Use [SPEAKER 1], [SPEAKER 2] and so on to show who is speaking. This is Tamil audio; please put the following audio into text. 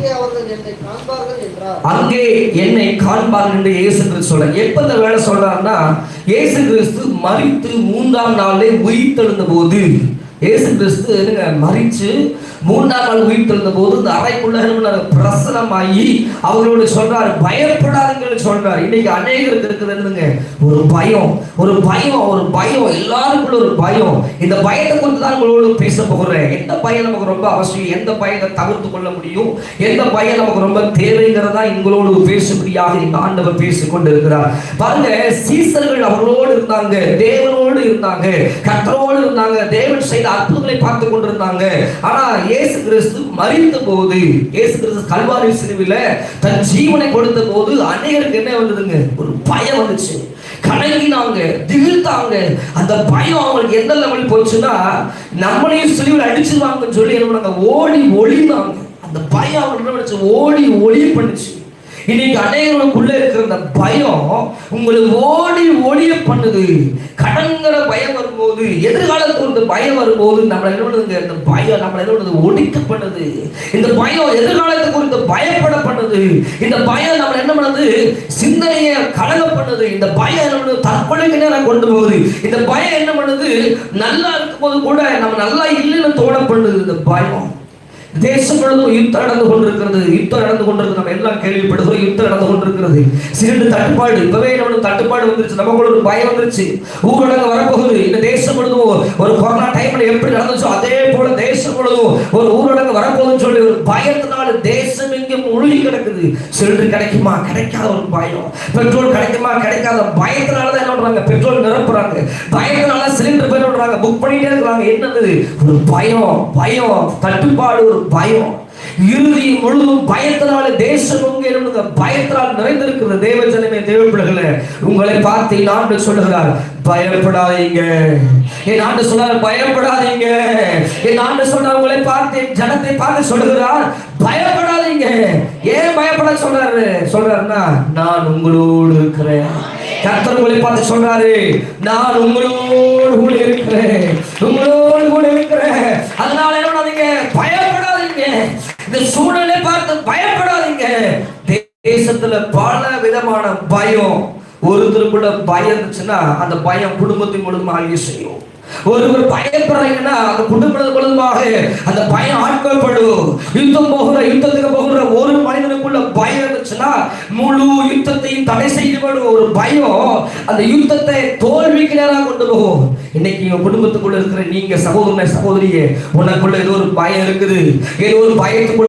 [SPEAKER 1] அங்கே அவர்கள் என்னை காண்பார்கள் என்றார்.
[SPEAKER 2] அங்கே என்னை காண்பார்கள் என்று இயேசு கிறிஸ்து சொல்றார். எப்ப இந்த வேலை சொல்றாருன்னா, இயேசு கிறிஸ்து மரித்து 3ஆம் நாளே உயிர்த்தெழுந்த போது, இயேசு கிறிஸ்து மரிச்சு 3ஆம் நாள் உயிர்த்தெழுந்த போது இந்த அறைக்குள்ள பிரசனமாகி அவர்களோடு சொல்றாரு, பயப்படாதீங்கன்னு சொல்றாரு. இன்னைக்கு அநேகருக்கு இருக்குதுங்க ஒரு பயம், ஒரு பயம், ஒரு பயம், எல்லாருக்குள்ள ஒரு பயம். இந்த பயத்தை குறித்து தான் உங்களோடு பேச போகிறேன். எந்த பயம் நமக்கு ரொம்ப அவசியம், எந்த பயத்தை தவிர்த்து கொள்ள முடியும், எந்த பயம் நமக்கு ரொம்ப தேவைங்கிறதா உங்களோடு பேசும்படியாக இந்த ஆண்டவர் பேசிக் கொண்டிருக்கிறார். பாருங்க, சீசர்கள் அவர்களோடு இருந்தாங்க, தேவனோடு இருந்தாங்க, கர்த்தரோடு இருந்தாங்க, தேவன் செய்த அற்புதங்களை பார்த்து கொண்டிருந்தாங்க. ஆனா இயேசு கிறிஸ்து மரித்த போது, இயேசு கிறிஸ்து கல்வாரி சிலுவையில தன் ஜீவனை கொடுத்த போது அநேகருக்கு என்ன வந்ததுங்க, ஒரு பயம் வந்துச்சு. கலங்கினாங்க, திகிழ்த்தாங்க. அந்த பயம் அவங்களுக்கு எந்த லெவலில் போச்சுன்னா, நம்மளையும் சிலுவையில் அடிச்சிருவாங்கன்னு சொல்லி என்ன பண்ணாங்க, ஓடி ஒளிந்தாங்க. அந்த பயம் அவங்களுக்கு ஓடி ஒளி பண்ணுச்சு. இன்னைக்கு அநேகர்களுக்குள்ள இருக்கிற அந்த பயம் உங்களுக்கு ஓடி ஒளிய பண்ணுது. கடன்கிற பயம் வரும்போது, எதிர்காலத்துக்கு இந்த பயம் வரும்போது நம்மளை என்ன பண்ணுதுங்க, இந்த பயம் நம்மளை என்ன பண்ணுது, ஒடுக்க பண்ணுது. இந்த பயம் எதிர்காலத்துக்கு குறித்து பயப்பட பண்ணுது. இந்த பயம் நம்மளை என்ன பண்ணுது, சிந்தனையை கலக பண்ணுது. இந்த பயம் என்ன பண்ணுது, தற்கொலைக்கு நேரம் கொண்டு போகுது. இந்த பயம் என்ன பண்ணுது, நல்லா இருக்கும் போது கூட நம்ம நல்லா இல்லைன்னு தோண பண்ணுது. இந்த பயம் தேசம் முழுவதும் யுத்தம் நடந்து கொண்டிருக்கிறது. யுத்தம் நடந்து கொண்டிருக்கிறது, நம்ம எல்லாம் கேள்விப்படுகிறோம். யுத்தம் நடந்து கொண்டிருக்கிறது. சிறு தட்டுப்பாடு, இப்பவே நம்மளுக்கு தட்டுப்பாடு வந்துருச்சு, நமக்குள்ள ஒரு பயம் வந்துருச்சு. ஊரடங்கு வரப்போகுது. இந்த தேசம் முழுவதும் ஒரு கொரோனா டைம்ல எப்படி நடந்துச்சோ அதே போல தேசம் முழுவதும் ஒரு ஊரடங்கு வரப்போகுதுன்னு சொல்லி ஒரு பயத்தினால தேசம் எங்கே முழுகி கிடக்குது. சிலிண்டர் கிடைக்குமா கிடைக்காத ஒரு பயம், பெட்ரோல் கிடைக்குமா கிடைக்காத பயத்தினாலதான் என்ன பண்றாங்க, பெட்ரோல் நிரப்புறாங்க. பயத்தினால சிலிண்டர் பேர் பண்றாங்க, புக் பண்ணிட்டே இருக்கிறாங்க. என்னது, ஒரு பயம், பயம், தட்டுப்பாடு, ஒரு பயம். இறுதி முழுவதும் பயத்தினால தேசம் பயத்தினால் நிறைந்திருக்கிறது. தேவ ஜனமே, தேவ பிள்ளைகளே, உங்களை பார்த்து என் ஆண்டு சொல்லுகிறார், பயப்படாதீங்க. என் ஆண்டு சொல்றார், பயப்படாதீங்க. என் ஆண்டு சொல்றார், உங்களை பார்த்து, ஜனத்தை பார்த்து சொல்லுகிறார், பயப்படாதீங்க. ஏன் பயப்பட சொல்றாருன்னா, நான் உங்களோடு இருக்கிறேன். கர்த்தர் உங்களை பார்த்து சொல்றாரு, நான் உங்களோடு கூட இருக்கிறேன், உங்களோடு கூட இருக்கிறேன். அதனால என்ன பண்ணாதீங்க, பயப்படாதீங்க. இந்த சூழலை பார்த்து பயப்படாதீங்க. தேசத்துல பல விதமான பயம். ஒருத்தருக்குள்ள பயம் இருந்துச்சுன்னா அந்த பயம் குடும்பத்தின் மூலமா ஆகிய செய்யும். ஒருவர் பயப்படுறீங்கன்னா அந்த குடும்பத்தின் மூலமாக அந்த பயம் ஆட்கொள்ளப்படும். யுத்தத்துக்கு போகிற ஒரு மனிதனுக்குள்ள பயம் இருந்துச்சுன்னா முழு யுத்தத்தையும் தடை செய்யப்படும். ஒரு பயம் அந்த யுத்தத்தை தோல்விக்கு நேராக கொண்டு போகும். இன்னைக்கு உங்க குடும்பத்துக்குள்ள இருக்கிற நீங்க சகோதரனை, சகோதரியே, உனக்குள்ள ஏதோ ஒரு பயம் இருக்குது, ஏதோ ஒரு பயத்துக்குள்ள